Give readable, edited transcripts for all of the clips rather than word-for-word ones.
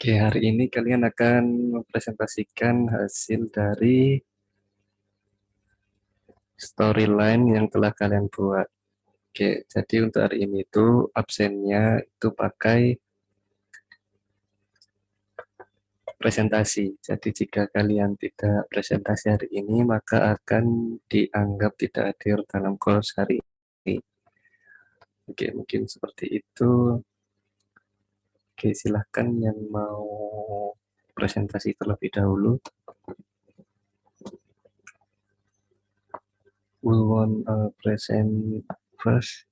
Oke, hari ini kalian akan mempresentasikan hasil dari storyline yang telah kalian buat. Oke, jadi untuk hari ini itu absennya itu pakai presentasi. Jadi jika kalian tidak presentasi hari ini, maka akan dianggap tidak hadir dalam course hari ini. Oke, mungkin seperti itu. Oke, silahkan yang mau presentasi terlebih dahulu. We want present first.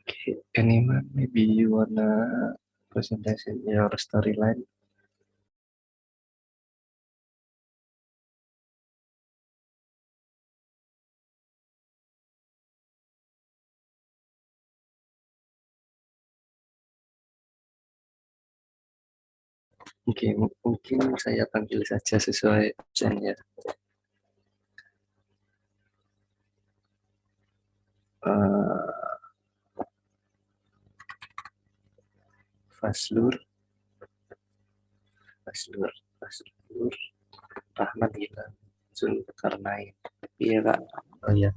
Okay, anyone, maybe you wanna presentation your storyline? Oke, mungkin saya panggil saja sesuai absennya. Uh, Faslur, Faslur, Faslur, Rahmat Gilang, Zulkarnain. Iya kak. Oh ya,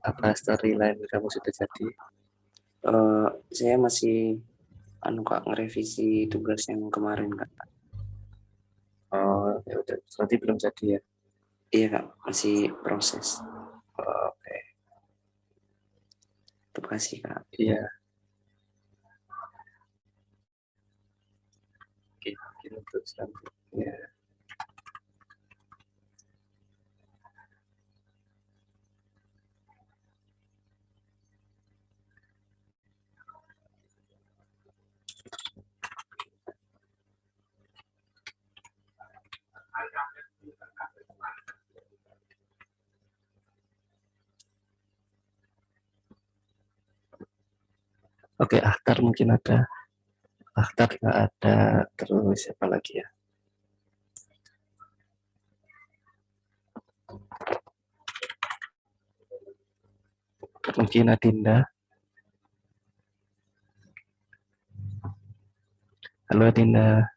apa storyline kamu sudah jadi? Saya masih kak ngerevisi tugas yang kemarin kak. Oh, ya udah, berarti belum jadi ya? Iya kak, masih proses. Oke, Terima kasih kak. iya. Oke, mungkin untuk selanjutnya. Oke, Akhtar mungkin ada. Akhtar nggak ada, terus siapa lagi ya? Mungkin Adinda. Halo Adinda.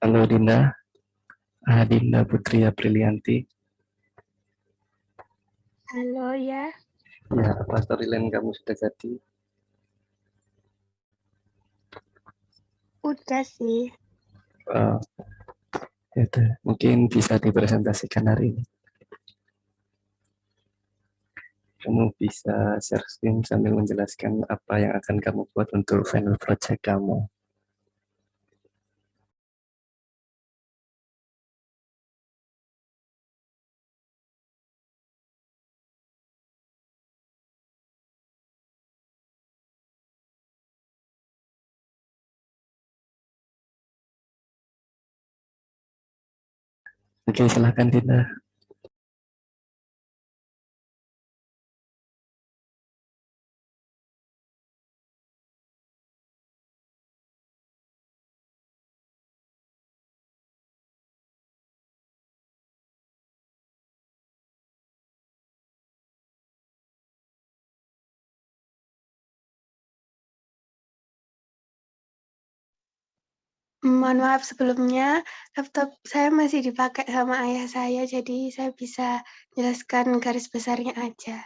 Halo Adinda. Adinda Putri Aprilianti. Halo ya. Ya, apa storyline kamu sudah jadi? Udah sih. Itu mungkin bisa dipresentasikan hari ini. Kamu bisa share screen sambil menjelaskan apa yang akan kamu buat untuk final project kamu. Oke, silahkan Dinda. Mohon maaf sebelumnya, laptop saya masih dipakai sama ayah saya, jadi saya bisa jelaskan garis besarnya aja.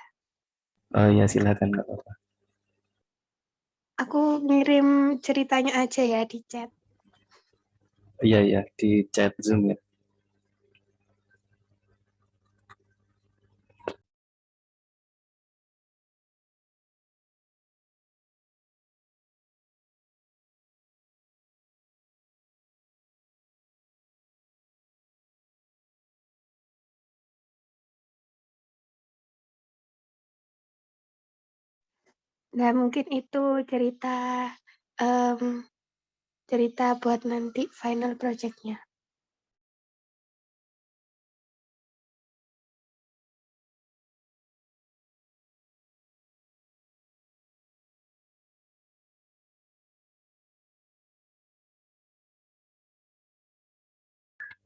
Oh ya, silahkan nggak apa-apa. Aku ngirim ceritanya aja ya di chat. Iya ya, di chat Zoom ya. Nah, mungkin itu cerita em, cerita buat nanti final project-nya.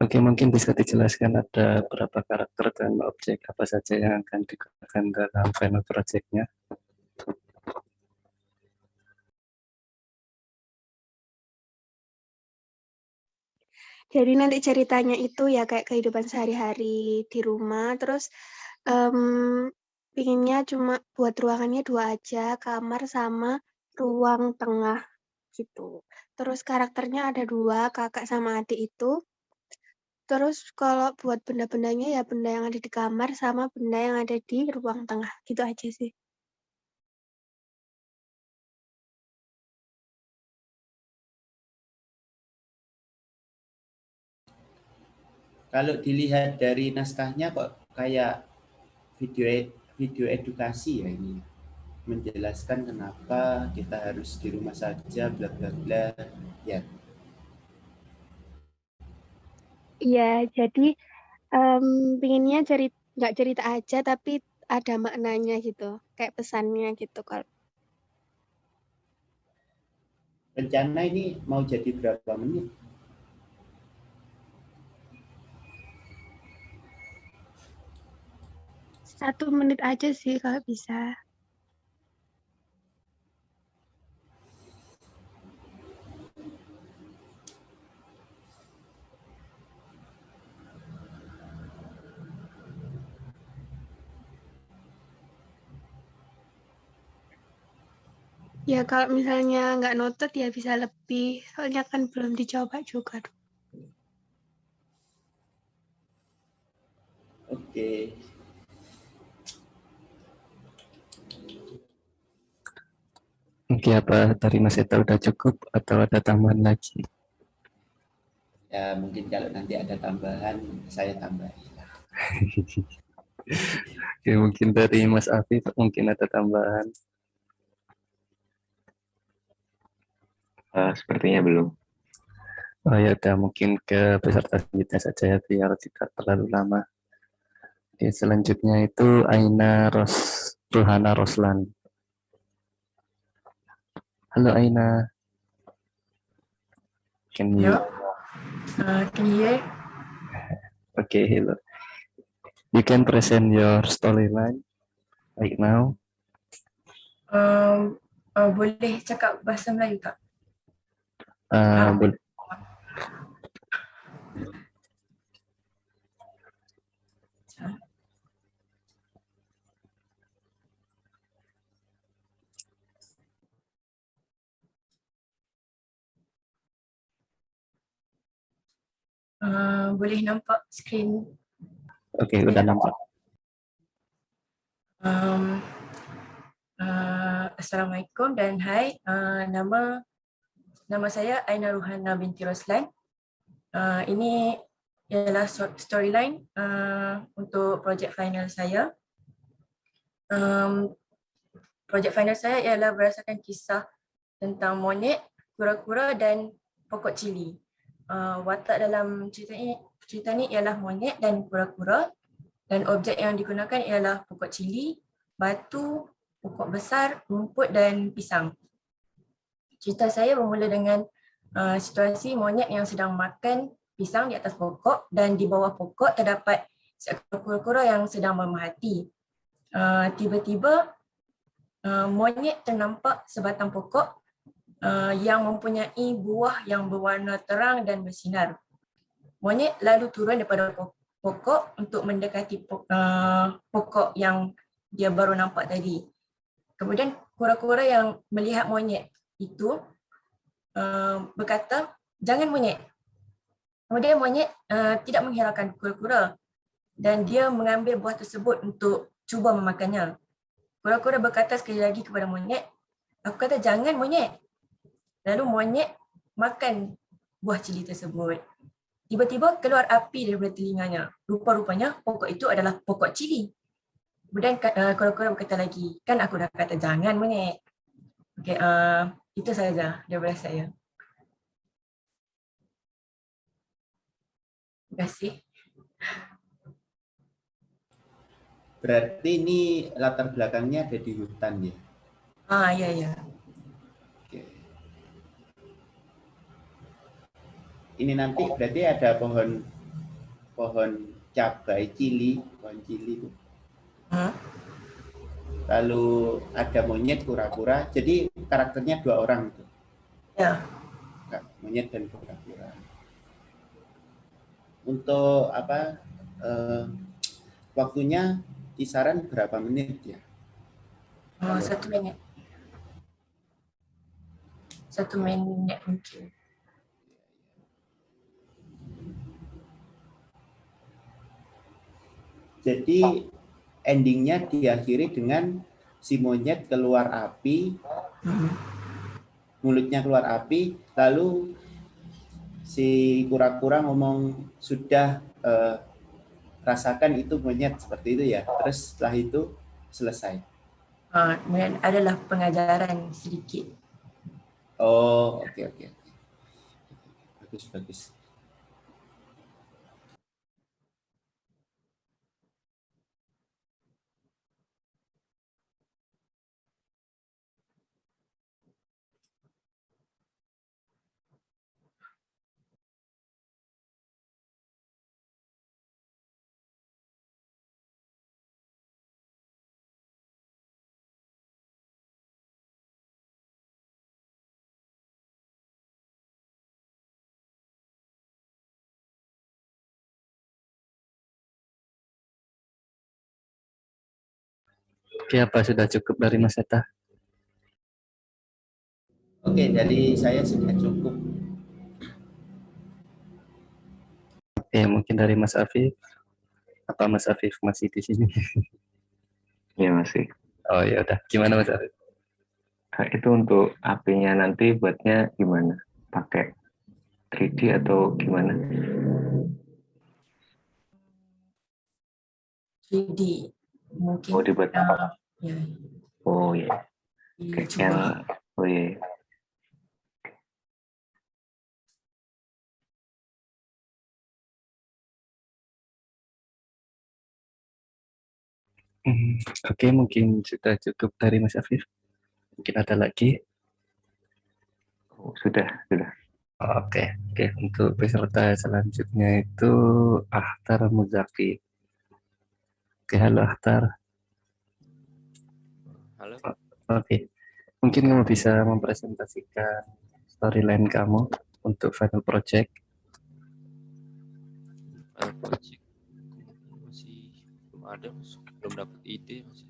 Oke, mungkin bisa dijelaskan ada berapa karakter dan objek apa saja yang akan digunakan dalam final project-nya? Jadi nanti ceritanya itu ya kayak kehidupan sehari-hari di rumah, terus pinginnya cuma buat ruangannya 2 aja, kamar sama ruang tengah gitu. Terus karakternya ada 2, kakak sama adik itu. Terus kalau buat benda-bendanya ya benda yang ada di kamar sama benda yang ada di ruang tengah, gitu aja sih. Kalau dilihat dari naskahnya kok kayak video edukasi ya ini. Menjelaskan kenapa kita harus di rumah saja, bla bla bla. Ya, Iya, jadi pinginnya nggak cerita aja tapi ada maknanya gitu, kayak pesannya gitu kalau. rencana ini mau jadi berapa menit? 1 menit aja sih kalau bisa. Ya kalau misalnya nggak noted ya bisa lebih, soalnya kan belum dicoba juga. Oke. Oke, apa dari Mas Eta udah cukup atau ada tambahan lagi? Ya mungkin kalau nanti ada tambahan, saya tambahin. Oke, mungkin dari Mas Afif mungkin ada tambahan. Sepertinya belum. Oh ya udah, mungkin ke peserta selanjutnya saja ya, biar tidak terlalu lama. Oke, selanjutnya itu Aina Ruhana Roslan. Halo Aina. Can you? Hello, can you hear? Okay, hello. You can present your storyline right now. Boleh cakap bahasa Melayu tak? Boleh. Boleh nampak skrin? Oke, udah nampak. Assalamualaikum dan hai, nama saya Aina Ruhana binti Roslan. Ini ialah storyline untuk projek final saya. Projek final saya ialah berdasarkan kisah tentang monyet, kura-kura dan pokok cili. Watak dalam cerita ni ialah monyet dan kura-kura, dan objek yang digunakan ialah pokok cili, batu, pokok besar, rumput dan pisang. Cerita saya bermula dengan situasi monyet yang sedang makan pisang di atas pokok, dan di bawah pokok terdapat seekor kura-kura yang sedang memerhati. Tiba-tiba monyet ternampak sebatang pokok yang mempunyai buah yang berwarna terang dan bersinar. Monyet lalu turun daripada pokok untuk mendekati pokok yang dia baru nampak tadi. Kemudian kura-kura yang melihat monyet itu berkata, "Jangan monyet." Kemudian monyet tidak menghiraukan kura-kura dan dia mengambil buah tersebut untuk cuba memakannya. Kura-kura berkata sekali lagi kepada monyet, "Aku kata jangan monyet." Lalu monyet makan buah cili tersebut. Tiba-tiba keluar api daripada telinganya. Rupa-rupanya pokok itu adalah pokok cili. Kemudian kura-kura berkata lagi, "Kan aku dah kata jangan monyet." Okay, itu sahaja daripada saya. Terima kasih. Berarti ini latar belakangnya ada di hutan ya? Ya. Oke. Ini nanti berarti ada pohon pohon cabai cili, pohon cili itu. Hmm. Lalu ada monyet kura-kura, jadi karakternya 2 orang itu. Ya. Monyet dan kura-kura. Untuk apa waktunya kisaran berapa menit ya? Oh, 1 menit. 1 menit mungkin. Jadi endingnya diakhiri dengan si monyet keluar api, mulutnya keluar api, lalu si kura-kura ngomong sudah rasakan itu monyet, seperti itu ya. Terus setelah itu selesai. Kemudian adalah pengajaran sedikit. Oh, oke. Bagus. Oke, apa sudah cukup dari Mas Eta? Oke, dari saya sudah cukup. Oke, mungkin dari Mas Afif. Apa Mas Afif masih di sini? Iya masih. Oh ya udah, gimana Mas Afif? Itu untuk apinya nanti buatnya gimana? Pakai 3D atau gimana? 3D mungkin. Oh dibuat apa? Ya. Oh iya. Kayak yang oh iya. Oke, mungkin sudah cukup dari Mas Afif. Mungkin ada lagi. Oh, sudah. Oke. Untuk peserta selanjutnya itu Akhtar Muzaki. Oke, halo Akhtar. Halo. Oke, mungkin kamu bisa mempresentasikan storyline kamu untuk final project. Final project masih belum ada, belum dapat ide masih.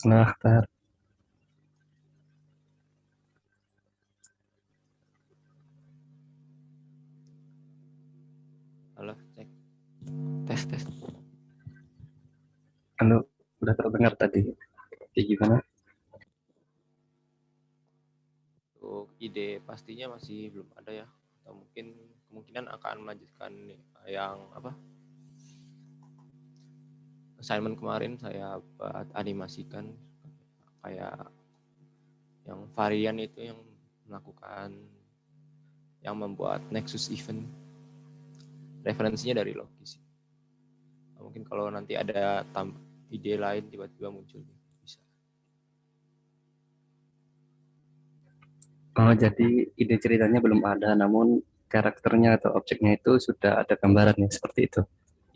Nah, Akhtar. Halo, cek. Tes. Halo, udah terdengar tadi. Oke, gimana? Untuk ide pastinya masih belum ada ya. Atau mungkin kemungkinan akan melanjutkan yang apa? Assignment kemarin saya buat animasikan kayak yang varian itu yang melakukan yang membuat Nexus event. Referensinya dari Loki sih. Mungkin kalau nanti ada ide lain tiba-tiba muncul bisa. Oh, jadi ide ceritanya belum ada, namun karakternya atau objeknya itu sudah ada gambarannya seperti itu.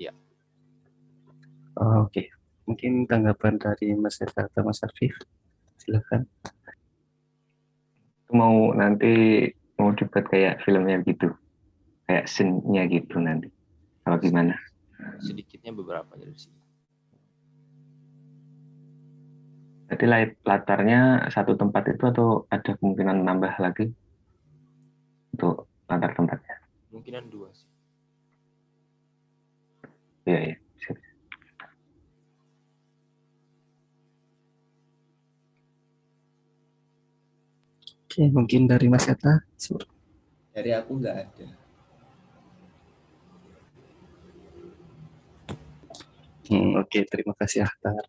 Iya. Oh, oke. Mungkin tanggapan dari Mas Eta atau Mas Afif, silakan. Mau dibuat kayak filmnya gitu. Kayak scene-nya gitu nanti. Kalau gimana? Sedikitnya beberapa dari sini. Jadi latarnya satu tempat itu atau ada kemungkinan nambah lagi untuk latar tempatnya? Kemungkinan 2 sih. Iya. Oke, mungkin dari Mas Eta. Dari aku nggak ada. Oke, terima kasih Akhtar.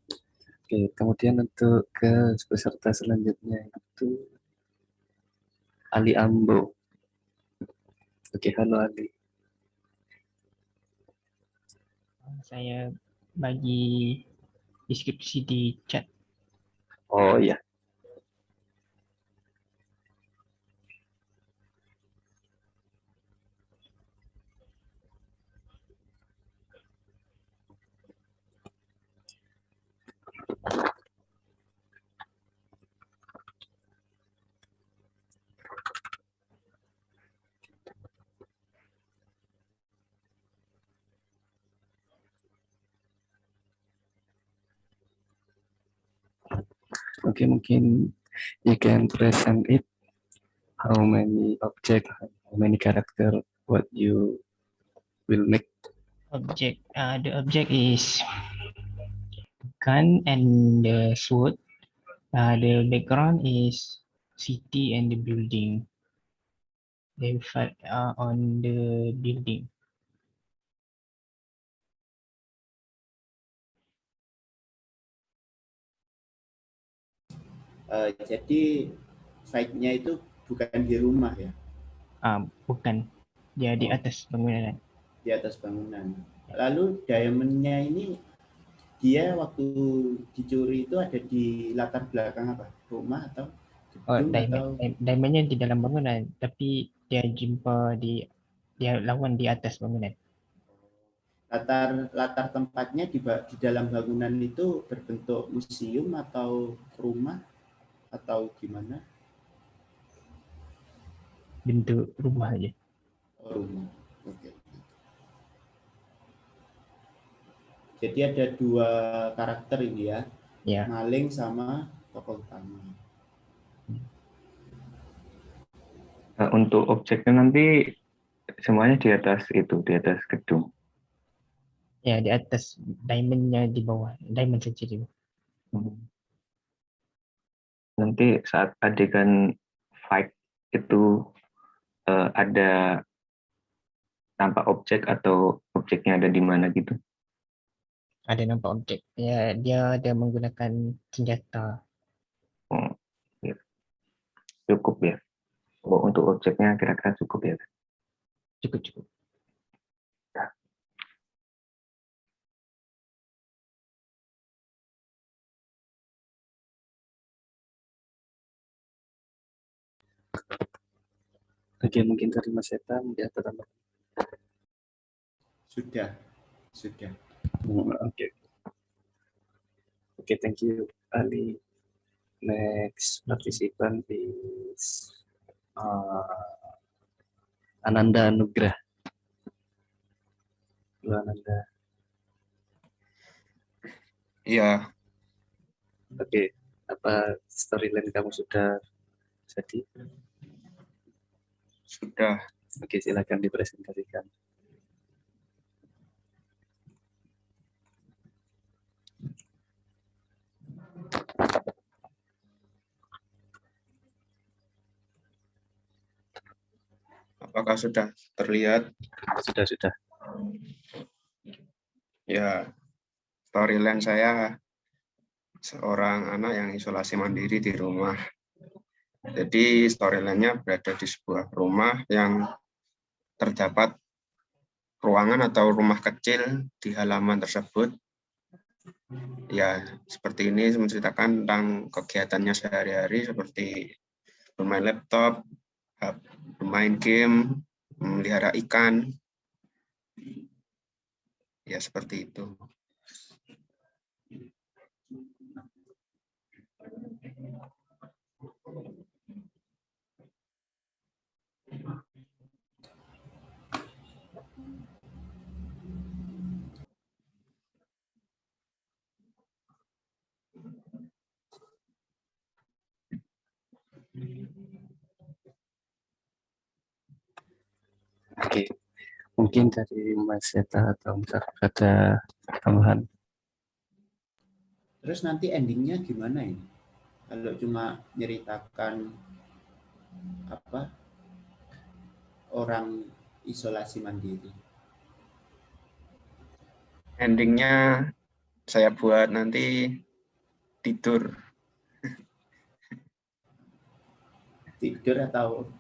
Oke, kemudian untuk ke peserta selanjutnya itu Ali Ambo. Oke, halo Ali. Saya bagi deskripsi di chat. Oh iya. Okay, mungkin you can present it. How many object, how many character, what you will make. Object. The object is gun and the sword. The background is city and the building. They fight on the building. Jadi fight-nya itu bukan di rumah ya, Bukan. Dia di atas bangunan. di atas bangunan. Lalu diamond-nya ini dia waktu dicuri itu ada di latar belakang apa? Rumah atau gedung Diamondnya di dalam bangunan, tapi dia jumpa dia lawan di atas bangunan. latar tempatnya di dalam bangunan itu berbentuk museum atau rumah atau gimana? Bentuk rumah aja. Oh, rumah. Oke. Jadi ada dua karakter ini ya. Ya. Maling sama tokoh utama. Untuk objeknya nanti semuanya di atas itu, di atas gedung. Ya, di atas, diamondnya di bawah, diamond saja di bawah. Nanti saat adegan fight itu ada nampak objek atau objeknya ada di mana gitu? Ada nampak objek. Ya, dia ada menggunakan senjata. Oh, ya. Cukup ya. Oh, untuk objeknya kira-kira cukup ya? Cukup. Oke, mungkin dari Mas Setan dia tambah. Sudah. Oke, thank you, Ali. Next participant is Ananda Nugrah. Halo Ananda. Iya. Oke, apa storyline kamu sudah jadi? Sudah. Oke, silakan dipresentasikan. Apakah sudah terlihat? Sudah. Ya, storyline saya seorang anak yang isolasi mandiri di rumah. Jadi storyline-nya berada di sebuah rumah yang terdapat ruangan atau rumah kecil di halaman tersebut. Ya, seperti ini menceritakan tentang kegiatannya sehari-hari seperti bermain laptop, bermain game, memelihara ikan. Ya, seperti itu. Oke, mungkin dari Mas Seta atau ada tambahan. Terus nanti endingnya gimana ini? Kalau cuma nyeritakan orang isolasi mandiri. Endingnya saya buat nanti tidur. Tidur atau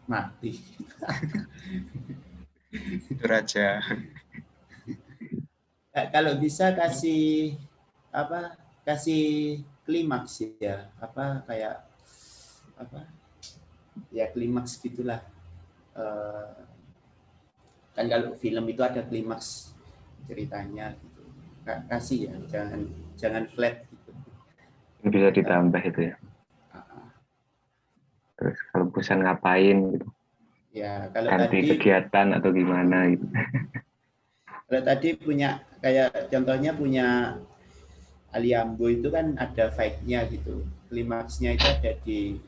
mati? Tidur aja. Kalau bisa kasih apa? Kasih klimaks ya. Apa kayak apa? Ya klimaks gitulah. Kan kalau film itu ada klimaks ceritanya gitu. Kasih ya, jangan flat gitu. Bisa ditambah itu ya. Terus kalau bosan ngapain gitu. Ya, kalau Ganti tadi kegiatan atau gimana gitu. kalau tadi punya kayak contohnya punya Aliambo itu kan ada fight-nya gitu. Klimaksnya itu ada di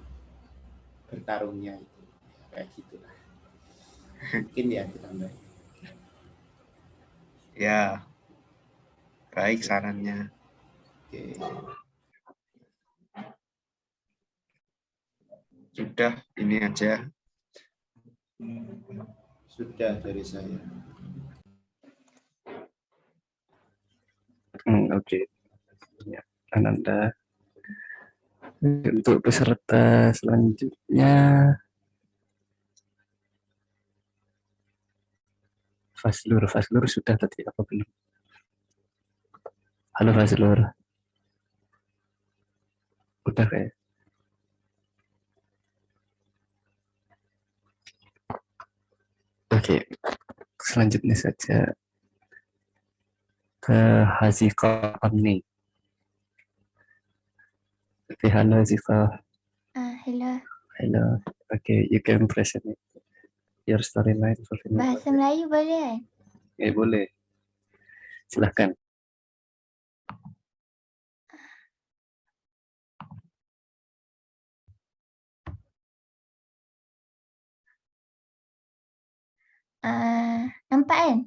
bertarungnya itu. Kayak gitulah. Mungkin ya ditambah. Ya, baik sarannya. Oke. Sudah, ini aja. Sudah dari saya. Oke. Ya, Ananda. Untuk peserta selanjutnya, Fazlur sudah tadi apa belum? Halo Fazlur. Udah kayak. Oke, selanjutnya saja ke Hazika Amni. Oke, halo Hazika. Hello. Hello. Okay, you can present your storyline for the Bahasa Melayu boleh kan? boleh. Silahkan. Nampak kan?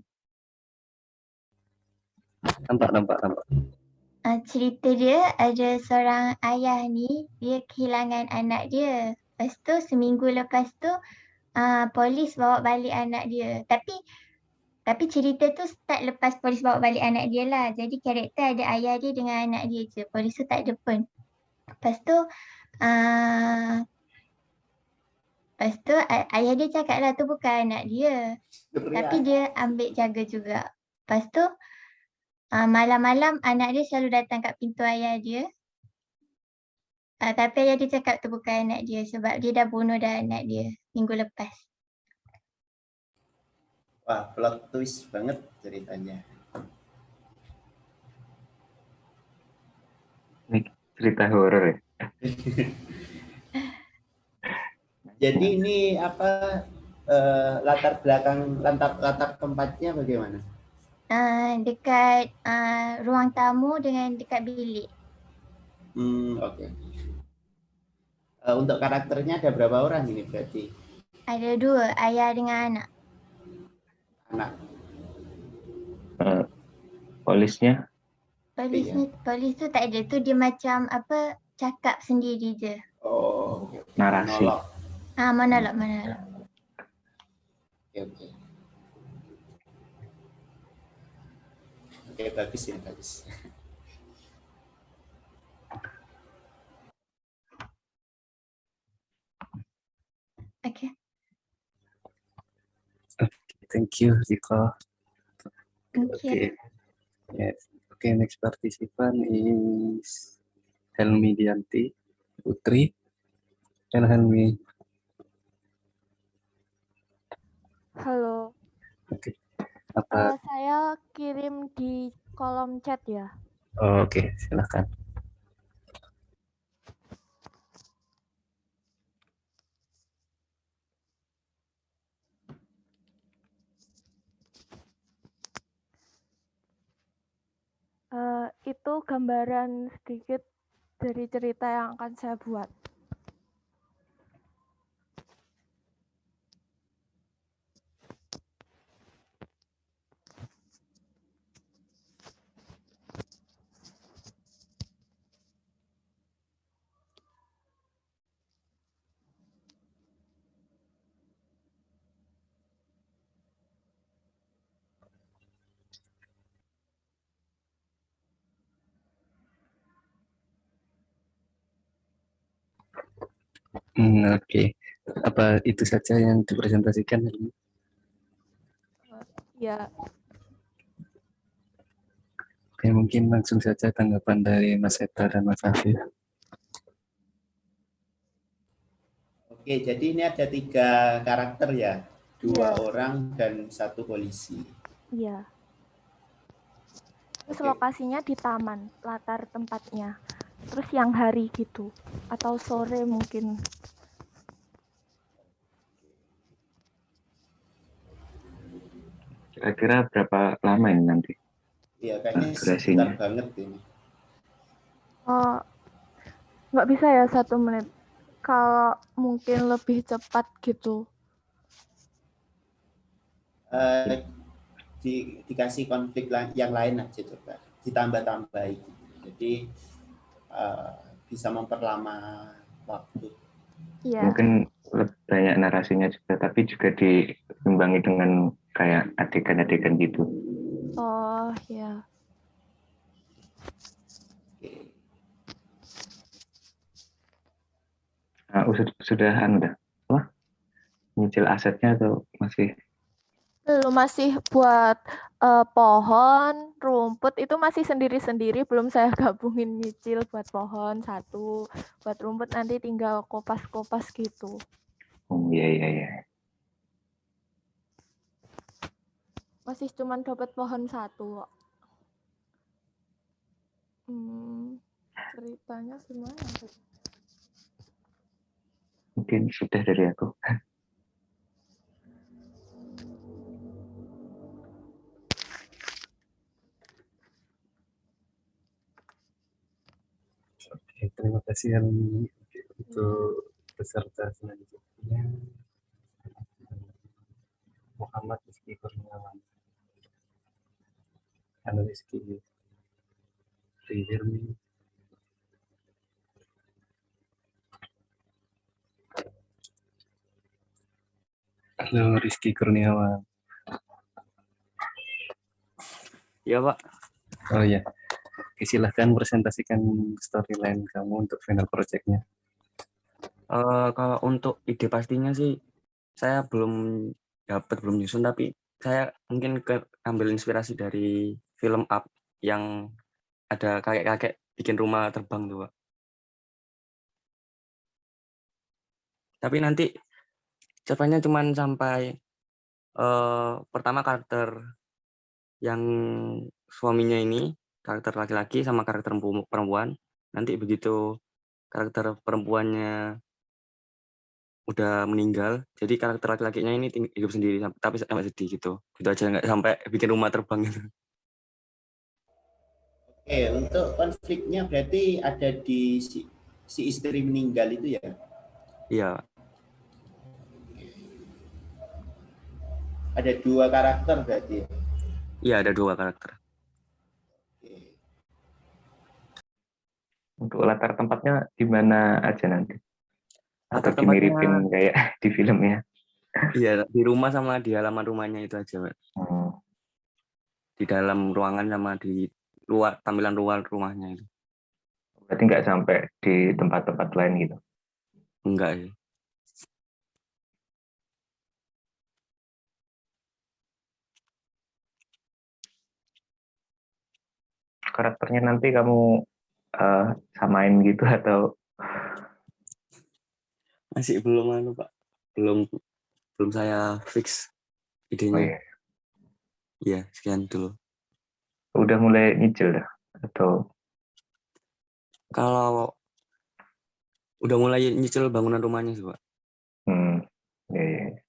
Nampak. Cerita dia ada seorang ayah ni, dia kehilangan anak dia. Lepas tu seminggu lepas tu polis bawa balik anak dia. Tapi cerita tu start lepas polis bawa balik anak dia lah. Jadi karakter ada ayah dia dengan anak dia je. Polis tu tak ada pun. Lepas tu ayah dia cakap lah tu bukan anak dia. Tapi dia ambil jaga juga. Lepas tu malam-malam anak dia selalu datang kat pintu ayah dia. Tapi ayah dia cakap tu bukan anak dia sebab dia dah bunuh dah anak dia minggu lepas. Wah, plot twist banget ceritanya. Ini cerita horor ya. Jadi ini apa latar belakang latar tempatnya bagaimana? Dekat ruang tamu dengan dekat bilik. Oke. Untuk karakternya ada berapa orang ini berarti? Ada 2, ayah dengan anak. Anak. Polisnya? Polis tu tak ada, tu dia macam apa, cakap sendiri je. Oh, narasi. Monolog. Oke. Oke, bagus ya, bagus. Okay. Thank you, Ziko. Thank you. Yes. Okay, next participant is Helmi Dianti Putri. Helmi. Halo. Oke. Apa? Saya kirim di kolom chat ya. Oke, silakan. Itu gambaran sedikit dari cerita yang akan saya buat. Oke. Apa itu saja yang dipresentasikan? Ya. mungkin langsung saja tanggapan dari Mas Eta dan Mas Afif. Oke, jadi ini ada 3 karakter ya, 2 Iya. orang dan 1 polisi. Iya. Terus Oke. lokasinya di taman, latar tempatnya. Terus siang hari gitu, atau sore mungkin. Kira-kira berapa lama ini nanti? Iya, kayaknya Durasinya. sebentar banget ini. Oh, nggak bisa ya 1 menit. Kalau mungkin lebih cepat gitu. Dikasih konflik yang lain aja coba, ditambah-tambahin. Jadi bisa memperlama waktu. Iya. Mungkin banyak narasinya juga, tapi juga diimbangi dengan kayak adegan-adegan gitu. Oh, ya. Nah, sudah wah, nyicil asetnya atau masih? Belum, masih buat pohon, rumput itu masih sendiri-sendiri, belum saya gabungin nyicil buat pohon 1, buat rumput nanti tinggal kopas-kopas gitu. Oh iya. Masih cuman dapat pohon 1 kok. Ceritanya gimana? Mungkin sudah dari aku. Oke, terima kasih untuk peserta selanjutnya. Muhammad Rizky Kurniawan. Halo Rizky. Do you hear me? Halo Rizky Kurniawan. Ya Pak. Oh ya. Oke, silahkan presentasikan storyline kamu untuk final project-nya. Kalau untuk ide pastinya sih saya belum nyusun, tapi saya mungkin ambil inspirasi dari film Up yang ada kakek-kakek bikin rumah terbang tuh Pak. Tapi nanti ceritanya cuman sampai pertama karakter yang suaminya ini, karakter laki-laki sama karakter perempuan. Nanti begitu karakter perempuannya udah meninggal, jadi karakter laki-lakinya ini hidup sendiri, tapi sampai sedih gitu. Gitu aja, nggak sampai bikin rumah terbang gitu. Oke, untuk konfliknya berarti ada di si istri meninggal itu ya? Iya. Ada 2 karakter berarti. Iya, ada 2 karakter. Untuk latar tempatnya di mana aja nanti? Atau Latar tempatnya dimiripin kayak di filmnya? iya, di rumah sama di halaman rumahnya itu aja, Pak. Di dalam ruangan sama di luar, tampilan luar rumahnya itu. Berarti nggak sampai di tempat-tempat lain gitu? Enggak ya. Karakternya nanti kamu samain gitu atau? Masih belum Pak. Belum saya fix idenya. Oh, iya. Iya, sekian dulu. Udah mulai nyicil dah atau? Kalau udah mulai nyicil bangunan rumahnya sih, Pak. Iya.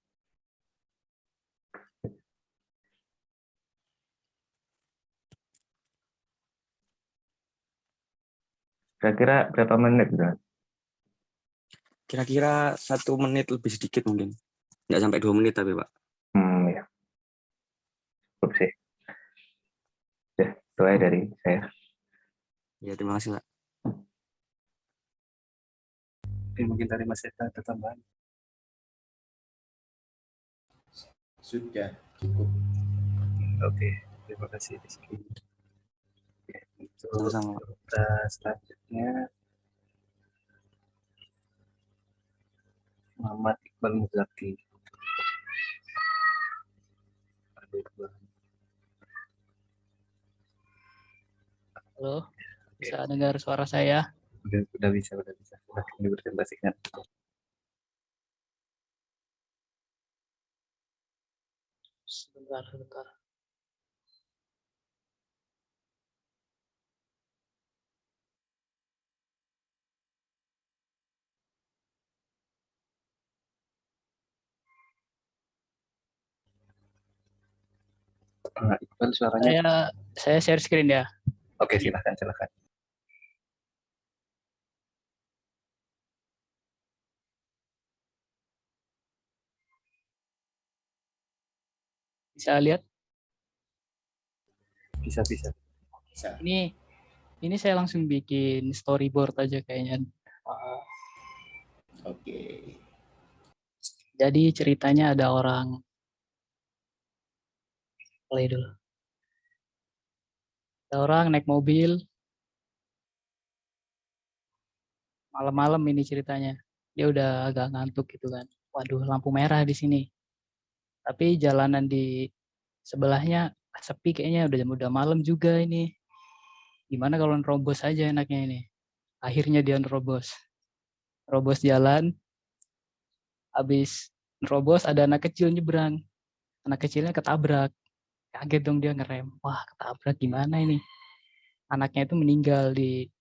Kira-kira berapa menit? Kira-kira 1 menit lebih sedikit mungkin. Nggak sampai 2 menit tapi, Pak. Ya. Cukup sih. Ya, doa dari saya. Ya, terima kasih, Pak. Oke, mungkin dari Mas Eta ada tambahan? Sudah, cukup. Oke, terima kasih Rizky. Untuk Sama-sama. peserta selanjutnya Muhammad Iqbal Muzaki. Halo, bisa dengar suara saya? Udah bisa. Silahkan dipresentasikan. Sebentar. Iqbal suaranya. Saya share screen ya. Oke, silakan. Bisa lihat? Bisa. Ini saya langsung bikin storyboard aja kayaknya. Oke. Jadi ceritanya ada orang, play dulu. Ada orang naik mobil, malam-malam ini ceritanya. Dia udah agak ngantuk gitu kan. Waduh, lampu merah di sini. Tapi jalanan di sebelahnya sepi kayaknya, udah malam juga ini. Gimana kalau nerobos aja enaknya ini. Akhirnya dia nerobos jalan. Habis nerobos ada anak kecil nyebrang. Anak kecilnya ketabrak. Kaget dong dia, ngerem. Wah, ketabrak gimana ini? Anaknya itu meninggal di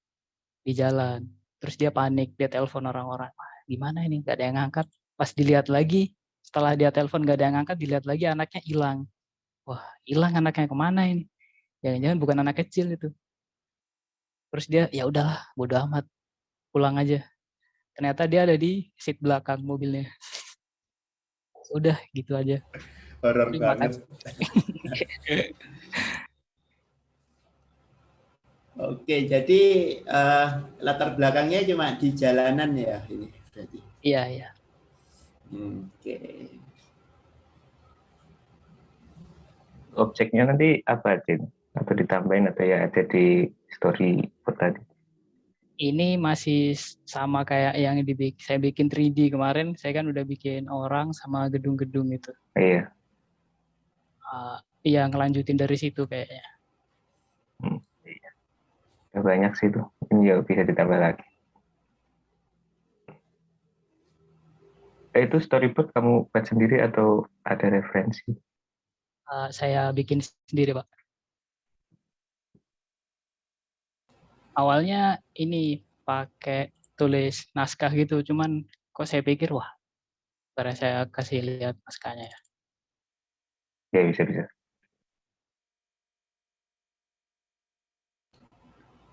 jalan. Terus dia panik, dia telepon orang-orang. Wah, gimana ini? Gak ada yang ngangkat. Pas dilihat lagi, setelah dia telepon gak ada yang ngangkat, dilihat lagi anaknya hilang. Wah, hilang anaknya kemana ini? Jangan-jangan bukan anak kecil itu. Terus dia, ya udahlah, bodo amat, pulang aja. Ternyata dia ada di seat belakang mobilnya. Udah, gitu aja. Horor banget. Oke, jadi latar belakangnya cuma di jalanan ya ini berarti. Iya. Oke. Objeknya nanti apa, Cin? Atau ditambahin atau ya ada di storyboard tadi? Ini masih sama kayak yang saya bikin 3D kemarin. Saya kan udah bikin orang sama gedung-gedung itu. Iya. Iya, ngelanjutin dari situ kayaknya. Iya. Ya, banyak sih itu. Ini ya bisa ditambah lagi. Itu storyboard kamu buat sendiri atau ada referensi? Saya bikin sendiri, Pak. Awalnya ini pakai tulis naskah gitu, cuman kok saya pikir, wah, karena saya kasih lihat naskahnya ya. Ya, bisa.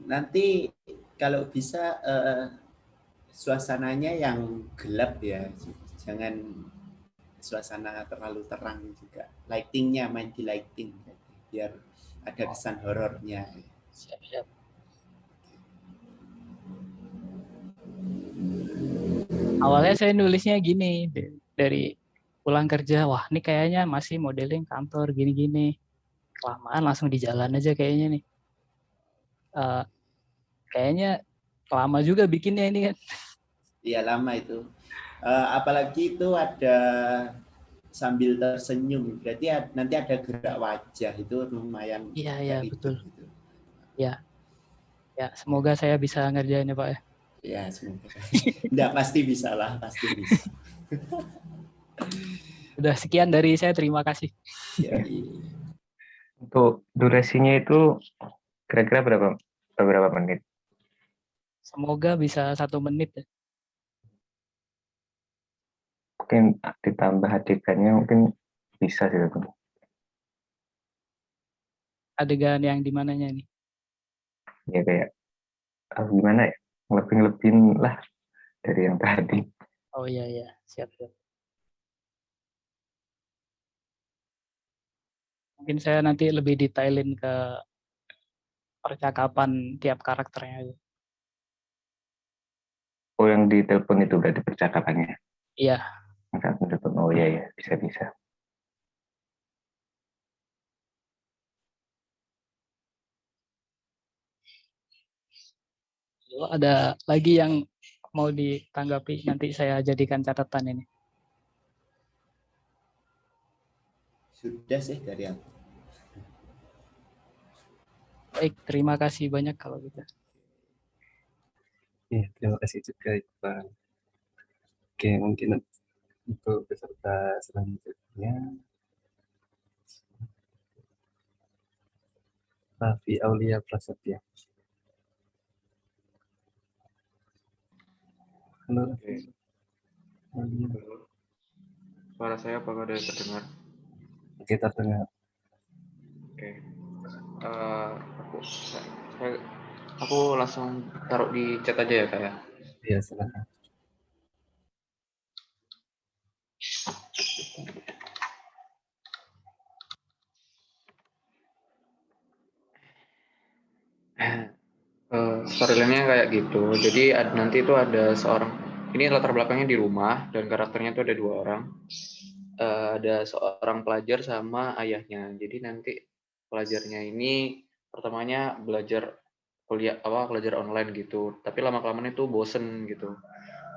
Nanti kalau bisa suasananya yang gelap ya, jangan suasana terlalu terang juga. Lightingnya main di lighting biar ada kesan horornya. Siap. Awalnya saya nulisnya gini, dari pulang kerja, wah ini kayaknya masih modeling kantor gini-gini. Kelamaan langsung di jalan aja kayaknya nih. Kayaknya lama juga bikinnya ini kan. Iya, lama itu. Apalagi itu ada sambil tersenyum, berarti nanti ada gerak wajah, itu lumayan. Iya, betul. Gitu. Ya, semoga saya bisa ngerjain ya, Pak ya. Ya, semoga. Enggak, pasti bisa lah, pasti bisa. Udah, sekian dari saya, terima kasih. Ya, Untuk durasinya itu kira-kira berapa menit? Semoga bisa 1 menit ya. Mungkin ditambah adegannya mungkin bisa sih. Adegan yang di mananya nih? Ya kayak gimana ya? Lebih-lebihin lah dari yang tadi. Oh iya, siap. Mungkin saya nanti lebih detailin ke percakapan tiap karakternya. Oh, yang di telepon itu berarti percakapannya? Iya. Oh iya, bisa. Ada lagi yang mau ditanggapi, nanti saya jadikan catatan ini. Sudah sih dari aku. Baik, terima kasih banyak kalau gitu. Ya, terima kasih juga Iqbal. Oke, mungkin untuk peserta selanjutnya, Raffi Aulia Prasetya. Halo, Oke. Aulia. Halo. Suara saya apakah ada terdengar? Oke, terdengar. Oke. Aku langsung taruh di chat aja ya Kak ya. Iya, silakan. Storyline-nya kayak gitu. Jadi nanti itu ada seorang, ini latar belakangnya di rumah dan karakternya itu ada 2 orang. Ada seorang pelajar sama ayahnya. Jadi nanti pelajarnya ini pertamanya belajar belajar online gitu. Tapi lama-kelamaan itu bosen gitu.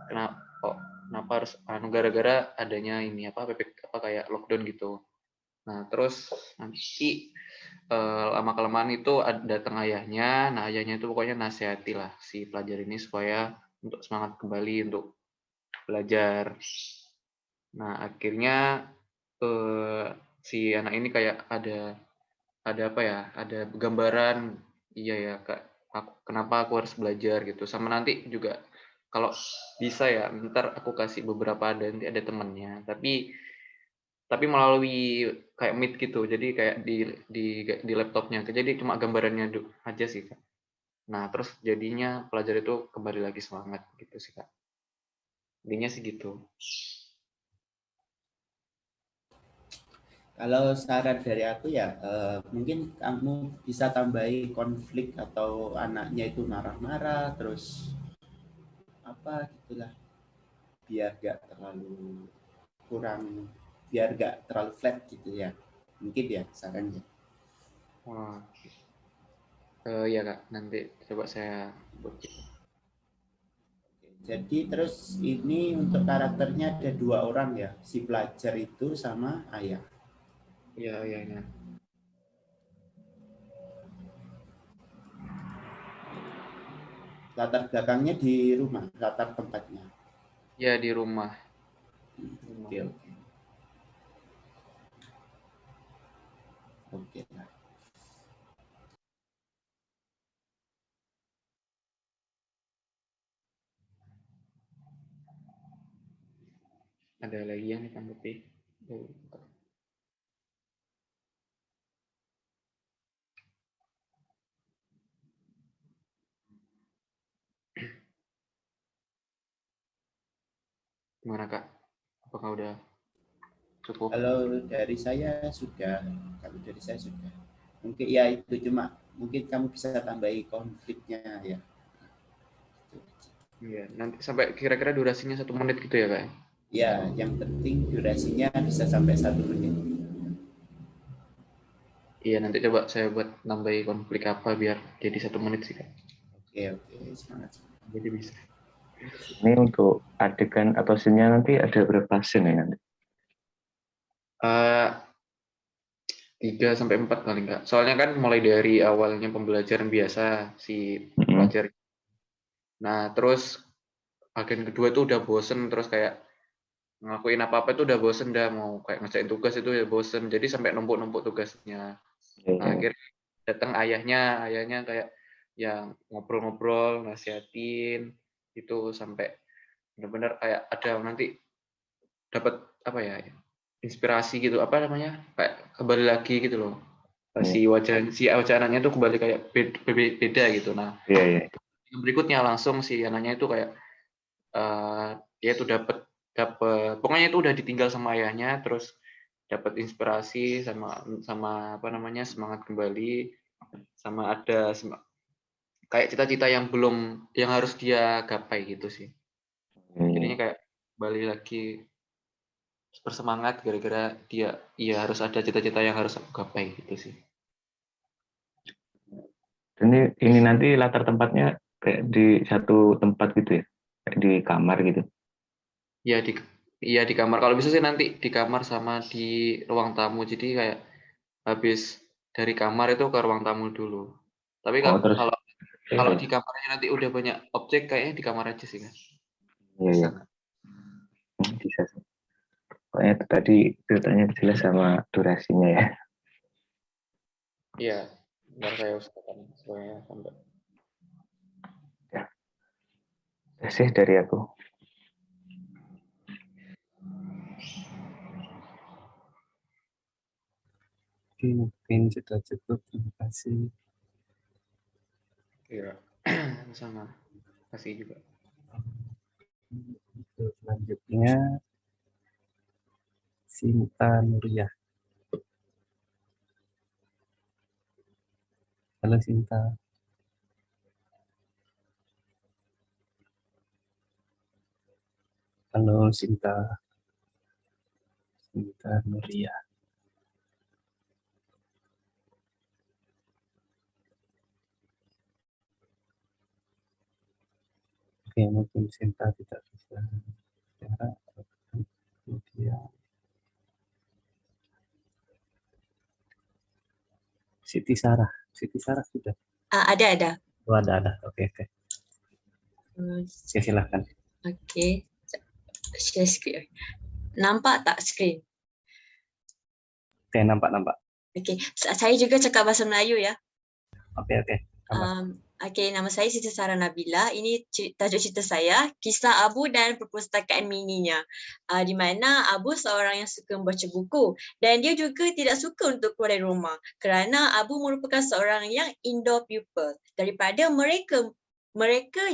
Kenapa harus gara-gara adanya ini kayak lockdown gitu. Nah, terus nanti lama kelamaan itu datang ayahnya. Nah, ayahnya itu pokoknya nasihati lah si pelajar ini supaya untuk semangat kembali untuk belajar. Nah, akhirnya si anak ini kayak ada apa ya? Ada gambaran, iya ya Kak, kenapa aku harus belajar gitu. Sama nanti juga kalau bisa ya, ntar aku kasih beberapa nanti ada temennya. Tapi melalui kayak Meet gitu, jadi kayak di laptopnya, jadi cuma gambarannya aja sih Kak. Nah terus jadinya pelajar itu kembali lagi semangat gitu sih Kak. Intinya sih gitu. Kalau saran dari aku ya, mungkin kamu bisa tambahi konflik atau anaknya itu marah-marah, terus apa gitulah, biar gak terlalu biar gak terlalu flat gitu ya. Mungkin ya sarannya. Wah, iya Kak, nanti coba saya buat gitu. Jadi terus ini untuk karakternya ada 2 orang ya, si pelajar itu sama ayah. Iya, iya. Latar belakangnya di rumah, latar tempatnya. Ya di rumah. Oke. Oke. Ada lagi yang ditanggapi? Gimana Kak? Apakah udah cukup? Kalau dari saya sudah. Mungkin ya itu, cuma mungkin kamu bisa tambahi konfliknya ya. Iya, nanti sampai kira-kira durasinya 1 menit gitu ya Kak? Ya, yang penting durasinya bisa sampai 1 menit. Iya, nanti coba saya buat nambahi konflik apa biar jadi 1 menit sih Kak. Oke, semangat. Jadi bisa. Ini untuk adegan atau scene-nya nanti ada berapa scene ya nanti? 3-4 paling Kak. Soalnya kan mulai dari awalnya pembelajaran biasa si pelajar. Nah, terus bagian kedua itu udah bosen, terus kayak ngelakuin apa-apa itu udah bosen, dah mau kayak ngerjain tugas itu ya bosen. Jadi sampai numpuk-numpuk tugasnya. Nah, akhirnya datang ayahnya kayak yang ngobrol-ngobrol, nasihatin itu sampai benar-benar kayak ada nanti dapat apa ya, inspirasi gitu, apa namanya, kayak kembali lagi gitu loh. Si wajah anaknya tuh kembali kayak beda gitu. Nah, yang berikutnya langsung si anaknya itu kayak dia tuh dapat pokoknya itu udah ditinggal sama ayahnya, terus dapat inspirasi sama apa namanya, semangat kembali, sama ada kayak cita-cita yang harus dia gapai gitu sih. Jadinya kayak balik lagi bersemangat gara-gara dia harus ada cita-cita yang harus aku gapai gitu sih. Ini nanti latar tempatnya kayak di satu tempat gitu ya, kayak di kamar gitu. Iya di kamar. Kalau bisa sih nanti di kamar sama di ruang tamu. Jadi kayak habis dari kamar itu ke ruang tamu dulu. Tapi Oh, terus kalau iya, di kamarnya nanti udah banyak objek, kayaknya di kamar aja sih kan. iya, iya. Bisa sih. Pokoknya itu tadi filternya jelas sama durasinya ya. Iya, biar saya usahakan supaya sampai. Ya, udah sih dari aku. Oke, mungkin sudah cukup. Terima kasih. Iya, sama. Kasih juga. Untuk selanjutnya, Sinta Nuriyah. Halo Sinta. Halo Sinta. Sinta Nuriyah. Oke, mungkin Sinta tidak bisa bicara. Kemudian Siti Sarah. Siti Sarah sudah. Ada. Oh, ada. Oke. Oke, silahkan. Oke. Share screen. Nampak tak screen? Oke, nampak. Oke. Saya juga cakap bahasa Melayu ya. Oke. Okey, nama saya Siti Sarah Nabila. Ini tajuk cerita saya, Kisah Abu dan Perpustakaan Mininya. Di mana Abu seorang yang suka membaca buku dan dia juga tidak suka untuk keluar dari rumah kerana Abu merupakan seorang yang indoor pupil daripada mereka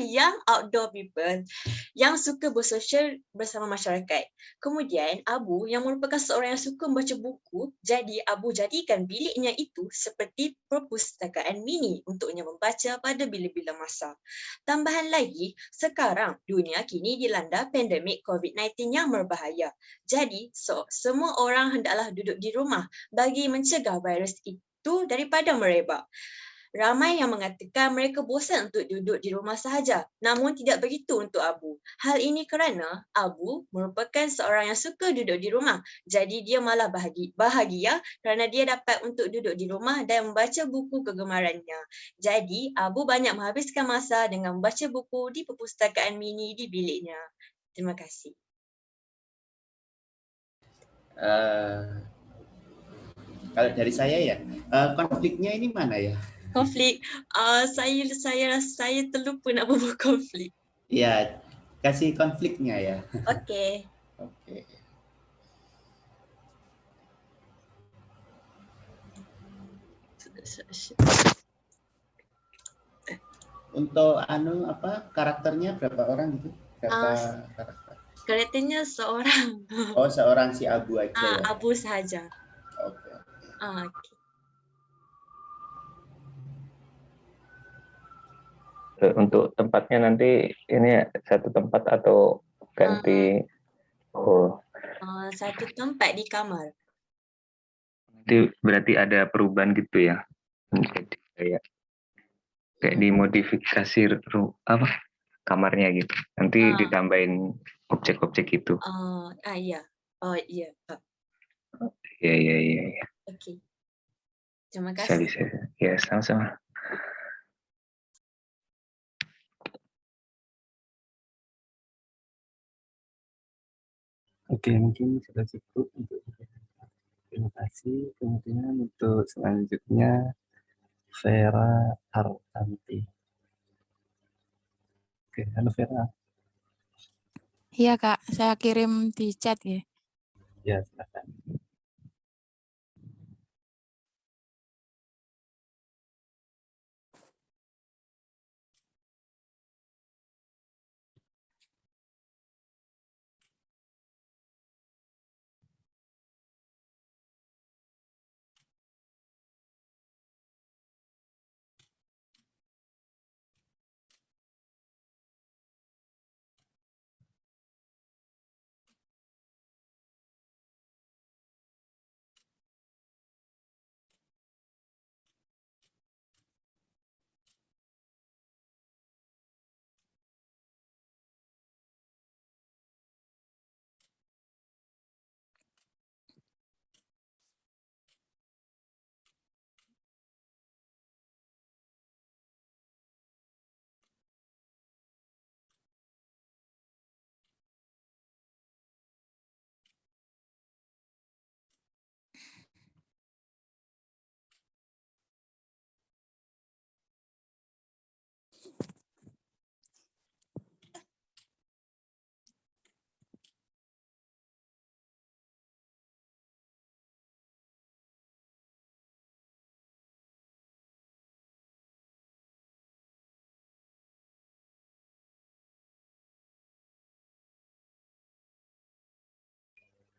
yang outdoor people yang suka bersosial bersama masyarakat. Kemudian Abu yang merupakan seorang yang suka membaca buku, jadi Abu jadikan biliknya itu seperti perpustakaan mini untuknya membaca pada bila-bila masa. Tambahan lagi, sekarang dunia kini dilanda pandemik COVID-19 yang berbahaya. Jadi semua orang hendaklah duduk di rumah bagi mencegah virus itu daripada merebak. Ramai yang mengatakan mereka bosan untuk duduk di rumah sahaja. Namun tidak begitu untuk Abu. Hal ini kerana Abu merupakan seorang yang suka duduk di rumah. Jadi dia malah bahagia kerana dia dapat untuk duduk di rumah dan membaca buku kegemarannya. Jadi Abu banyak menghabiskan masa dengan membaca buku di perpustakaan mini di biliknya. Terima kasih. Kalau dari saya ya, konfliknya ini mana ya? Konflik, saya terlupa nak berbual konflik. Ya, kasih konfliknya ya. Okey. Oke. Untuk karakternya berapa orang itu? Berapa karakter? Karakternya seorang. Oh, seorang si Abu aja ya. Abu sahaja. Oke. Okey. Untuk tempatnya nanti ini satu tempat atau ganti? Satu tempat di kamar. Nanti berarti ada perubahan gitu ya? Jadi kayak dimodifikasi kamarnya gitu. Nanti ditambahin objek-objek gitu. Iya. Oh iya. Iya. Okey. Terima kasih. Bisa. Ya, sama-sama. Oke, mungkin sudah cukup untuk terima kasih. Kemudian untuk selanjutnya Vera Artanti. Oke, halo Vera. Iya Kak, saya kirim di chat ya. Ya, silakan.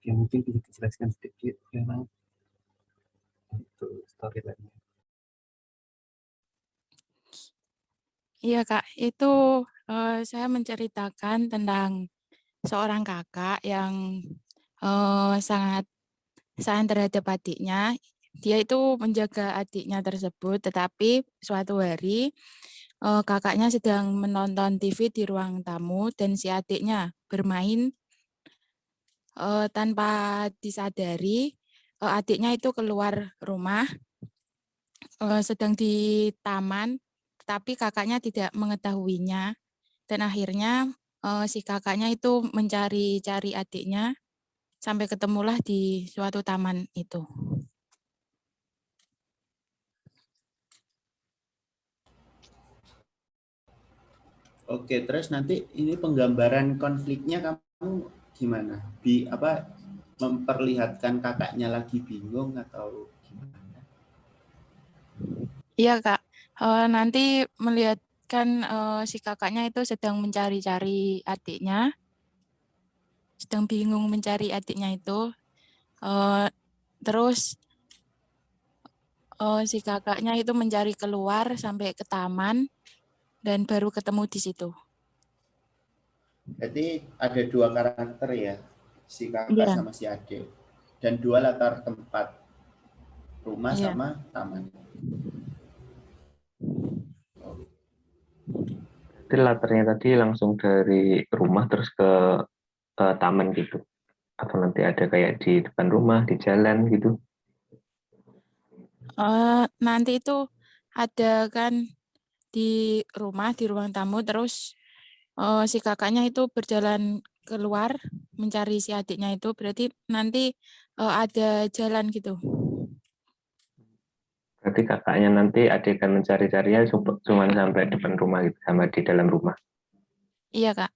Oke, mungkin bisa dijelaskan sedikit memang itu storyline-nya. Iya Kak, itu saya menceritakan tentang seorang kakak yang sangat sayang terhadap adiknya. Dia itu menjaga adiknya tersebut, tetapi suatu hari kakaknya sedang menonton TV di ruang tamu dan si adiknya bermain tanpa disadari. Adiknya itu keluar rumah sedang di taman, tetapi kakaknya tidak mengetahuinya. Dan akhirnya si kakaknya itu mencari-cari adiknya sampai ketemulah di suatu taman itu. Oke, terus nanti ini penggambaran konfliknya kamu gimana? Memperlihatkan kakaknya lagi bingung atau gimana? Iya Kak, nanti melihatkan si kakaknya itu sedang mencari-cari adiknya, sedang bingung mencari adiknya itu. Terus si kakaknya itu mencari keluar sampai ke taman dan baru ketemu di situ. Berarti ada dua karakter ya, si kakak Iya. sama si adik. Dan dua latar tempat, rumah Iya. sama taman. Jadi latarnya tadi langsung dari rumah terus ke taman gitu. Atau nanti ada kayak di depan rumah, di jalan gitu. Nanti itu ada kan di rumah, di ruang tamu, terus si kakaknya itu berjalan keluar mencari si adiknya itu, berarti nanti ada jalan gitu. Berarti kakaknya nanti adegan mencari-carinya cuma sampai depan rumah gitu, sama di dalam rumah. Iya Kak.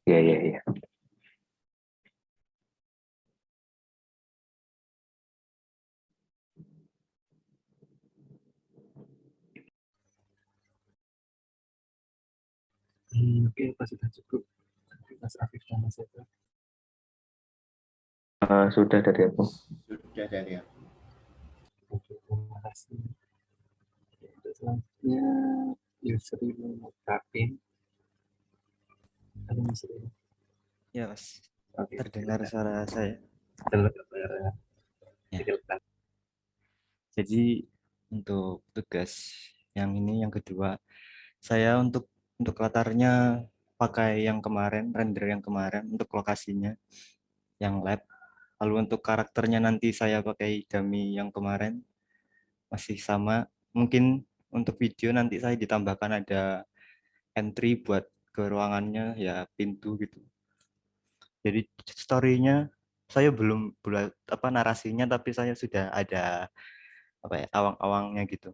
Iya, iya, iya. Oke, Pak, sudah cukup. Mas Afif dan Mas Eka. Sudah dari aku. Sudah dari aku. Oke, terima kasih. Untuk selanjutnya, Yusri Mutapin. Halo Yusri. Ya Mas, Oke, terdengar suara saya. Terdengar. Ya. Jadi untuk tugas yang ini, yang kedua, saya untuk latarnya pakai yang kemarin, render yang kemarin untuk lokasinya, yang lab. Lalu untuk karakternya nanti saya pakai dummy yang kemarin, masih sama. Mungkin untuk video nanti saya ditambahkan ada entry buat ke ruangannya, ya pintu gitu. Jadi story-nya saya belum buat narasinya, tapi saya sudah ada awang-awangnya gitu.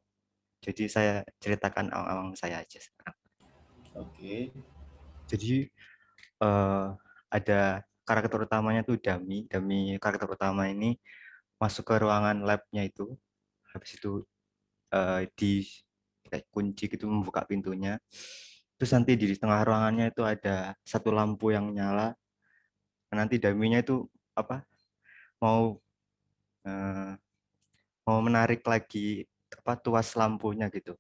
Jadi saya ceritakan awang-awang saya aja sekarang. Oke. Jadi ada karakter utamanya tuh dummy karakter utama ini masuk ke ruangan labnya itu. Habis itu di kunci gitu, membuka pintunya. Terus nanti di tengah ruangannya itu ada satu lampu yang nyala. Nanti dummy-nya itu mau menarik lagi tuas lampunya gitu.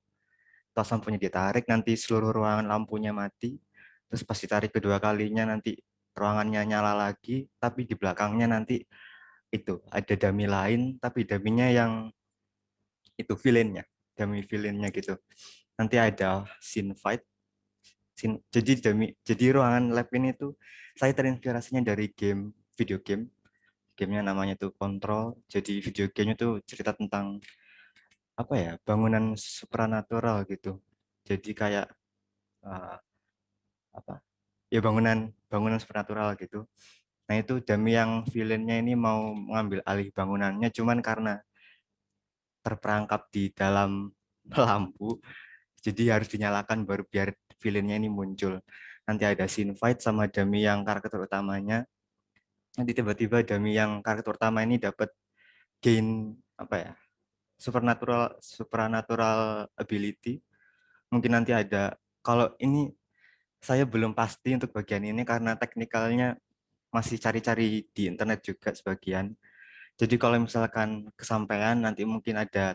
Tuas lampunya ditarik, nanti seluruh ruangan lampunya mati. Terus pas ditarik kedua kalinya nanti ruangannya nyala lagi, tapi di belakangnya nanti itu ada dummy lain, tapi dummy-nya yang itu dummy villain-nya gitu. Nanti ada scene fight. Jadi ruangan lab ini tuh saya terinspirasinya dari video game. Gamenya namanya tuh Control. Jadi video gamenya tuh cerita tentang bangunan supranatural gitu. Jadi kayak bangunan supranatural gitu. Nah itu dummy yang villain-nya ini mau mengambil alih bangunannya, cuman karena terperangkap di dalam lampu, jadi harus dinyalakan baru biar villain-nya ini muncul. Nanti ada scene fight sama dummy yang karakter utamanya. Nanti tiba-tiba dummy yang karakter utama ini dapat gain supernatural ability. Mungkin nanti ada, kalau ini saya belum pasti untuk bagian ini karena teknikalnya masih cari-cari di internet juga sebagian. Jadi kalau misalkan kesampaian nanti mungkin ada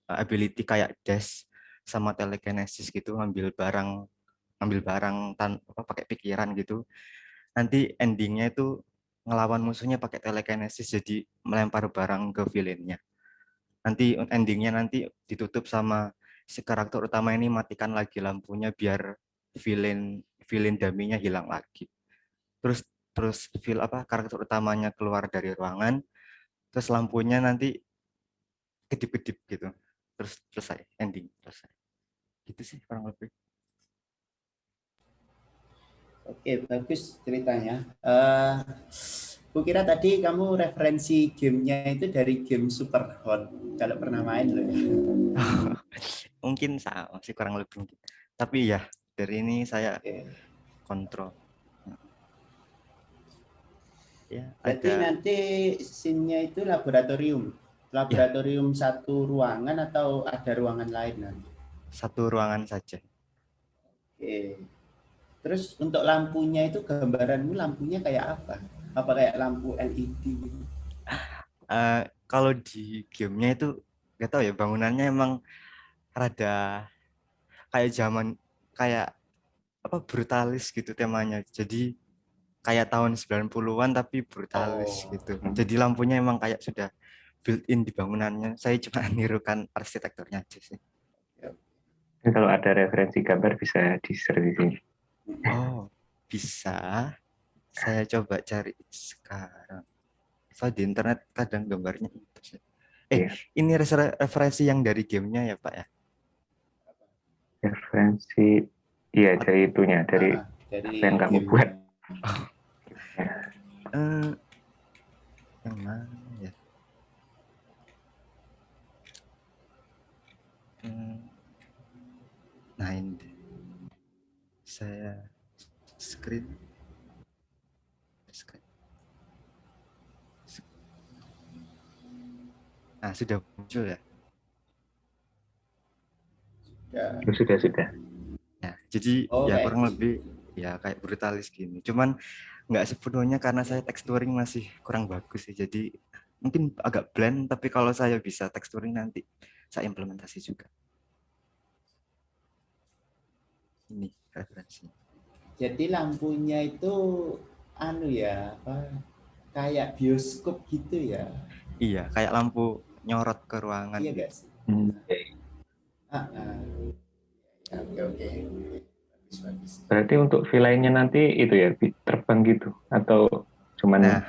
ability kayak dash sama telekinesis gitu, ambil barang pakai pikiran gitu. Nanti endingnya itu ngelawan musuhnya pakai telekinesis, jadi melempar barang ke villainnya. Nanti endingnya nanti ditutup sama si karakter utama ini matikan lagi lampunya biar villain daminya hilang lagi. Terus karakter utamanya keluar dari ruangan, terus lampunya nanti kedip-kedip gitu, terus selesai, ending selesai. Gitu sih kurang lebih. Oke, bagus ceritanya. Kukira tadi kamu referensi gamenya itu dari game Super Hot. Kalau pernah main loh. Mungkin sama sih kurang lebih. Tapi ya dari ini saya kontrol. Ya, Berarti ada nanti scene-nya itu laboratorium satu ruangan atau ada ruangan lain nanti? Satu ruangan saja. Oke. Terus untuk lampunya itu gambaranmu lampunya kayak apa? Apa kayak lampu LED gitu? Kalau di gamenya itu nggak tahu ya, bangunannya emang rada kayak brutalis gitu temanya. Jadi kayak tahun 90-an tapi brutalis gitu. Jadi lampunya emang kayak sudah built-in di bangunannya. Saya cuma nirukan arsitekturnya aja sih. Kalau ada referensi gambar bisa di-share di sini. Oh, bisa. Saya coba cari sekarang. Soal di internet kadang gambarnya itu. Ini referensi yang dari gamenya ya Pak ya? Referensi, iya dari itunya, dari yang kamu buat. Yang mana ya? Nah ini saya screen. Nah sudah muncul ya? Sudah. Ya, jadi ya kurang lebih ya kayak brutalis gini. Cuman nggak sepenuhnya karena saya texturing masih kurang bagus sih. Jadi mungkin agak bland, tapi kalau saya bisa texturing nanti saya implementasi juga. Ini referensinya. Jadi lampunya itu kayak bioskop gitu ya? Iya, kayak lampu nyorot ke ruangan. Iya guys. Oke. Bagus. Berarti untuk villainnya nanti itu ya terbang gitu atau cuman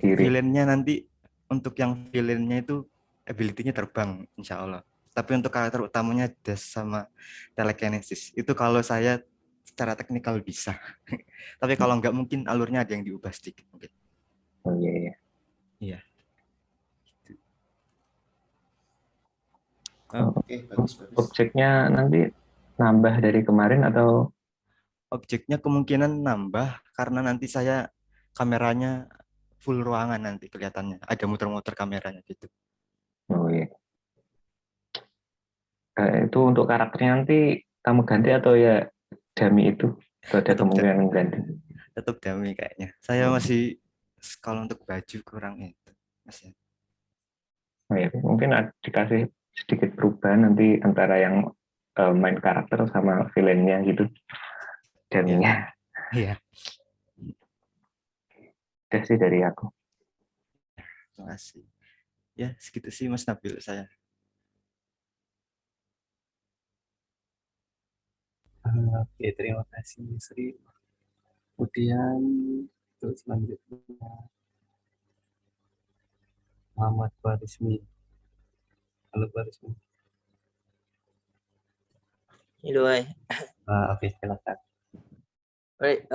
villainnya nanti untuk yang villainnya itu ability-nya terbang insya Allah. Tapi untuk karakter utamanya dash sama telekinesis. Itu kalau saya secara teknikal bisa. Tapi kalau nggak mungkin alurnya ada yang diubah sedikit mungkin. Oh iya. Iya. Oke, bagus. Objeknya nanti nambah dari kemarin atau? Objeknya kemungkinan nambah karena nanti saya kameranya full ruangan nanti kelihatannya. Ada muter-muter kameranya gitu. Oh iya. Itu untuk karakternya nanti kamu ganti atau ya dummy itu? Atau ada kemungkinan ganti? Tetap dummy kayaknya. Saya masih kalau untuk baju kurang itu. Masih. Oh ya, mungkin dikasih sedikit perubahan nanti antara yang main karakter sama villainnya gitu. Dummy-nya. Iya. Udah sih dari aku. Terima kasih. Ya, segitu sih Mas Nabil saya. Oke, terima kasih Sri. Kemudian untuk selanjutnya Muhammad Barismi. Halo Barismi. Hello, hi. Oke, silakan. Alright,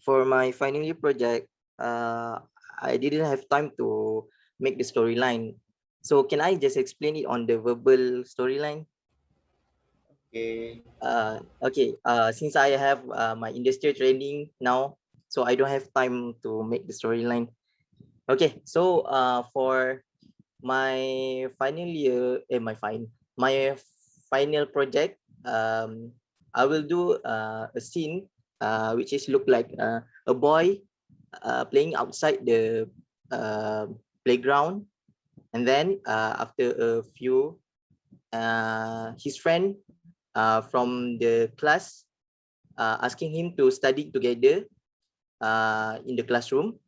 for my final year project, I didn't have time to make the storyline. So can I just explain it on the verbal storyline? Okay. Since I have my industrial training now, so I don't have time to make the storyline. Okay, so for my final year, my final project, I will do a scene which is look like a boy playing outside the playground, and then after a few, his friend from the class asking him to study together in the classroom.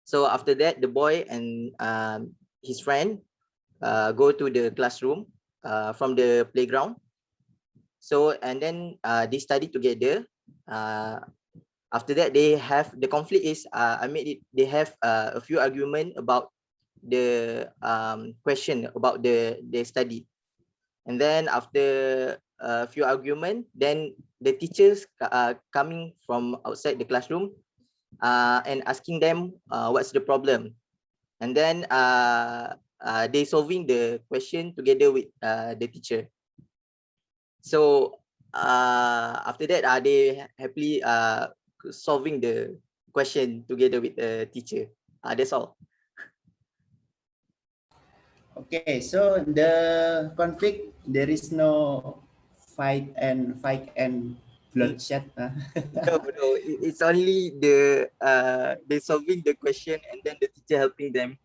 So after that, the boy and his friend go to the classroom from the playground. So and then they study together. After that, they have the conflict is they have a few argument about the question about the study, and then after a few argument, then the teachers coming from outside the classroom and asking them what's the problem, and then they solving the question together with the teacher. So after that, they happily solving the question together with the teacher. That's all. Okay, so the conflict, there is no fight and bloodshed. No, it's only the they solving the question and then the teacher helping them.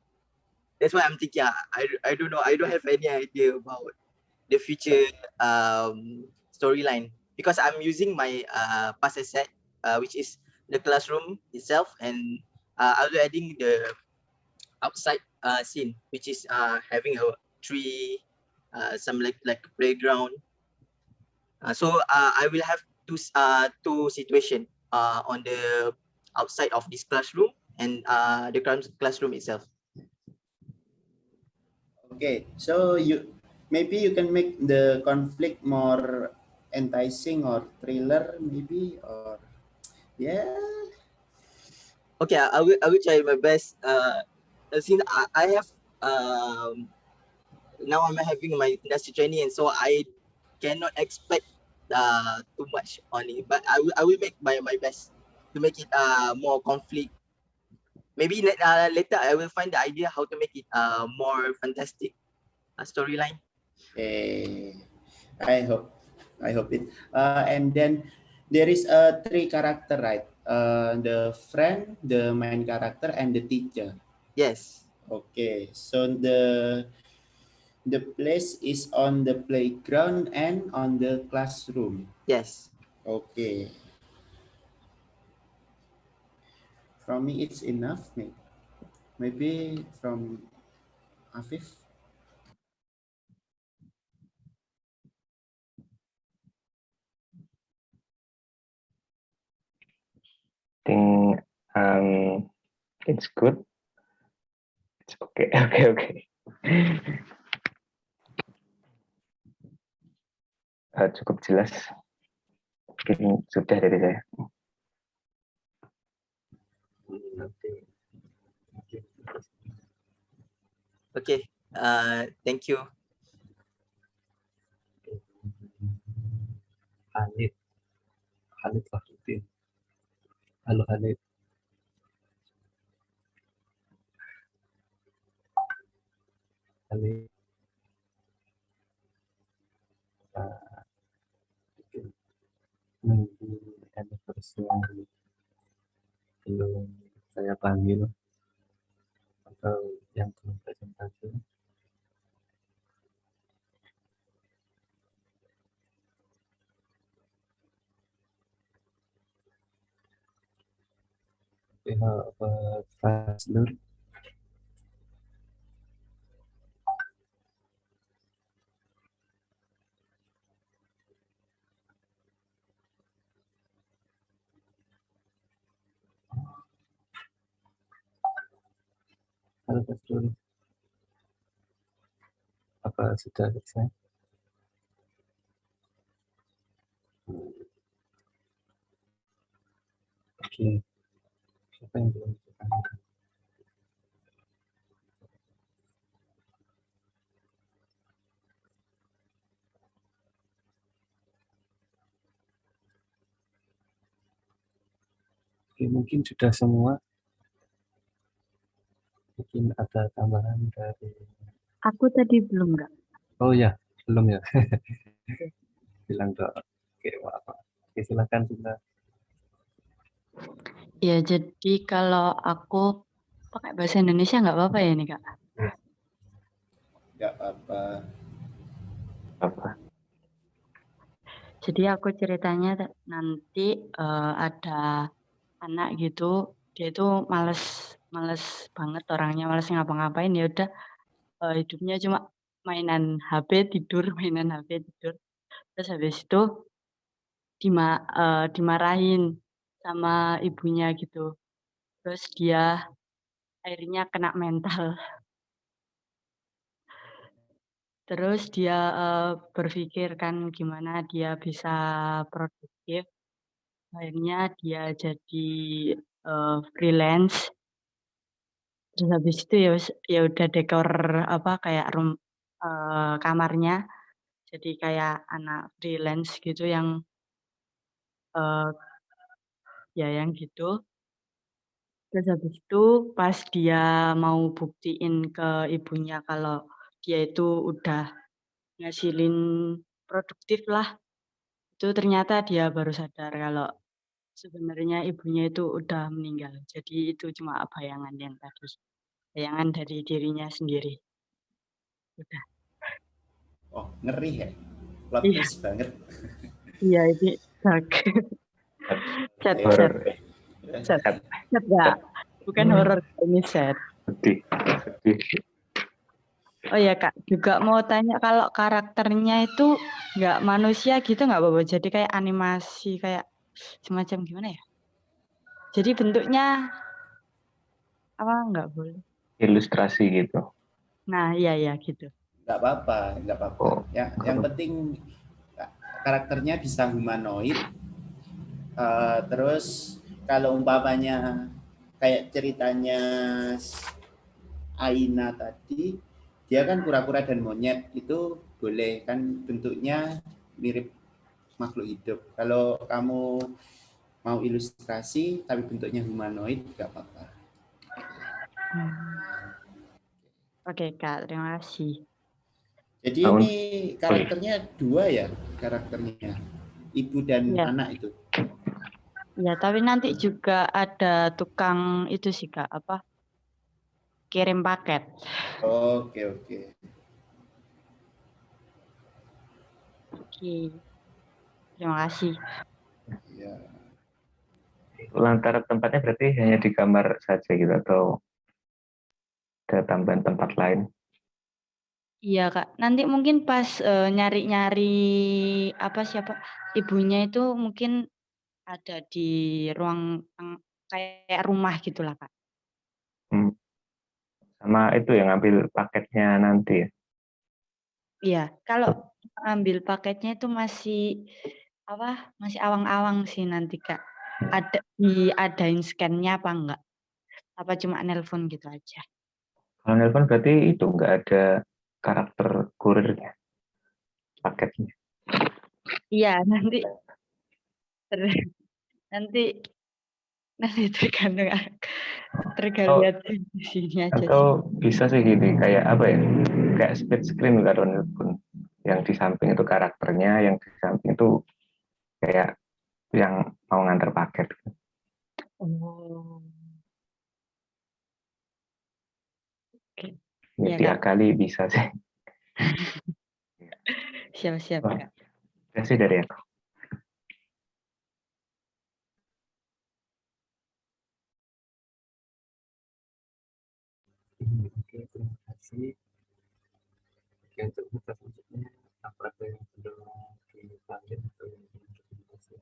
That's why I'm thinking. I don't know. I don't have any idea about the future storyline because I'm using my past asset, which is the classroom itself, and also adding the outside scene, which is having a tree, some like playground. So I will have two situation on the outside of this classroom and the classroom itself. Okay, so maybe you can make the conflict more enticing or thriller, maybe, or yeah. Okay, I will try my best. Since I have now I'm having my industry training, and so I cannot expect too much on it. But I will make my best to make it more conflict. Maybe later I will find the idea how to make it more fantastic storyline. Okay, I hope it. And then there is three character, right? The friend, the main character, and the teacher. Yes. Okay, so the place is on the playground and on the classroom. Yes. Okay. From me, it's enough. Maybe from Afif. Think it's good. It's okay. Okay. Cukup jelas. Mungkin sudah dari saya. Okay. Thank you. Halid Fakhruddin. Halo Halid. Halid. Nunggu anniversary belum saya panggil atau yang belum presentasi. Fazlur. Halo Fazlur. Apa sudah selesai? Oke. Siapa yang belum dipanggil? Oke, mungkin sudah semua. Mungkin ada tambahan dari... Aku tadi belum, Kak. Oh ya, belum ya. Bilang dong. Oke, maaf. Oke, silakan sudah. Ya, jadi kalau aku pakai bahasa Indonesia nggak apa-apa ya nih, Kak? Nggak apa-apa. Apa? Jadi aku ceritanya nanti ada anak gitu, dia itu males banget orangnya, males ngapa-ngapain, ya udah hidupnya cuma mainan HP tidur, mainan HP tidur. Terus habis itu dimarahin sama ibunya gitu. Terus dia akhirnya kena mental. Terus dia berpikir kan gimana dia bisa produktif. Akhirnya dia jadi freelance. Terus habis itu ya udah dekor apa kayak kamarnya jadi kayak anak freelance gitu yang eh, ya yang gitu. Terus habis itu pas dia mau buktiin ke ibunya kalau dia itu udah ngasilin produktif lah, itu ternyata dia baru sadar kalau sebenarnya ibunya itu udah meninggal. Jadi itu cuma bayangan yang tadi, bayangan dari dirinya sendiri. Udah. Oh, ngeri ya. Plot Iya. twist banget. Iya, ini dark. Sad. Sad. Sad ya. Bukan horor, ini sad. Sedih. Oh ya Kak, juga mau tanya kalau karakternya itu nggak manusia gitu nggak apa-apa? Jadi kayak animasi kayak semacam gimana ya? Jadi bentuknya apa nggak boleh? Ilustrasi gitu. Nah, iya gitu. Nggak apa-apa, nggak apa-apa. Oh, Yang penting karakternya bisa humanoid. Terus kalau umpamanya kayak ceritanya Aina tadi, dia kan kura-kura dan monyet, itu boleh kan bentuknya mirip makhluk hidup. Kalau kamu mau ilustrasi tapi bentuknya humanoid, nggak apa-apa. Oke Kak, terima kasih. Jadi ini karakternya dua ya, karakternya ibu dan anak itu. Ya, tapi nanti juga ada tukang itu sih Kak, apa? Kirim paket. Oke. Oke. Terima kasih. Iya. Lantaran tempatnya berarti hanya di kamar saja gitu atau ada tambahan tempat lain? Iya Kak, nanti mungkin pas nyari-nyari siapa ibunya itu mungkin ada di ruang kayak rumah gitulah Kak. Sama itu yang ngambil paketnya nanti ya? Iya, kalau ambil paketnya itu masih awang-awang sih nanti Kak. Diadain scan-nya apa enggak? Apa cuma nelpon gitu aja? Kalau nelpon berarti itu nggak ada karakter kurirnya, paketnya. Iya, nanti tergantung di sini aja sih. Atau bisa sih gini, kayak apa ya? Kayak split screen kalau nelpon. Yang di samping itu karakternya, yang di samping itu kayak yang mau nganter paket. Oh. Oke. Ya, Ya, tiap Kak. kali bisa sih. Siap-siap, Kak. Terima kasih dari aku. Oke, terima kasih. Oke, untuk buka selanjutnya, apakah yang belum dipanggil atau yang belum dipanggil?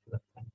Silakan.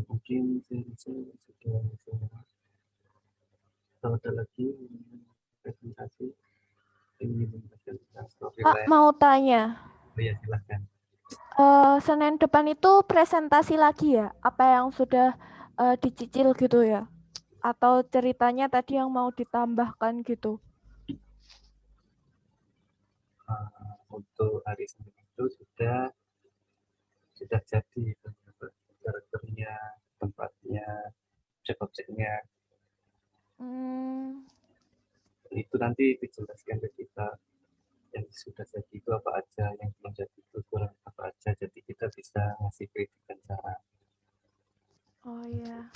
Mungkin saya rasa sudah semua. Kalau ada lagi presentasi ingin membahas tentang Kak, storyline. mau tanya. Oh ya, silahkan. Senin depan itu presentasi lagi ya? Apa yang sudah dicicil gitu ya? Atau ceritanya tadi yang mau ditambahkan gitu? Untuk hari Senin itu sudah jadi karakternya, tempatnya, objek-objeknya. Itu nanti dijelaskan ke kita yang sudah jadi itu apa aja, yang belum jadi itu kurang apa aja, jadi kita bisa ngasih kritikan cara. Oh iya.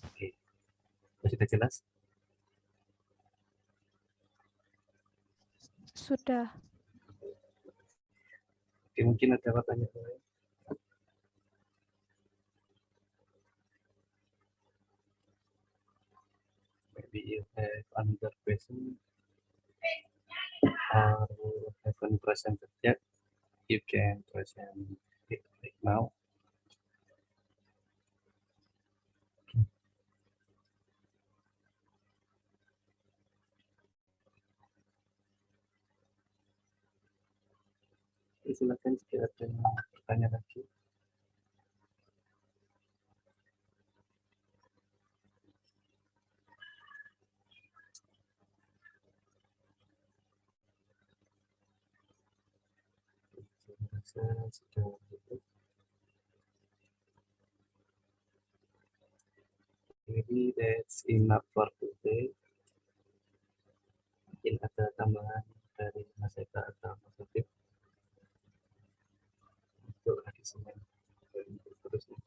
Oke, sudah jelas? Sudah. Oke, mungkin ada pertanyaan lain. Maybe you have another question or haven't presented yet. You can present it right now. Silakan jika ada pertanyaan lagi. Saya sudah tutup. Maybe that's enough for today. Mungkin ada tambahan dari Mas Eka atau Mas Habib untuk hari Senin dan seterusnya.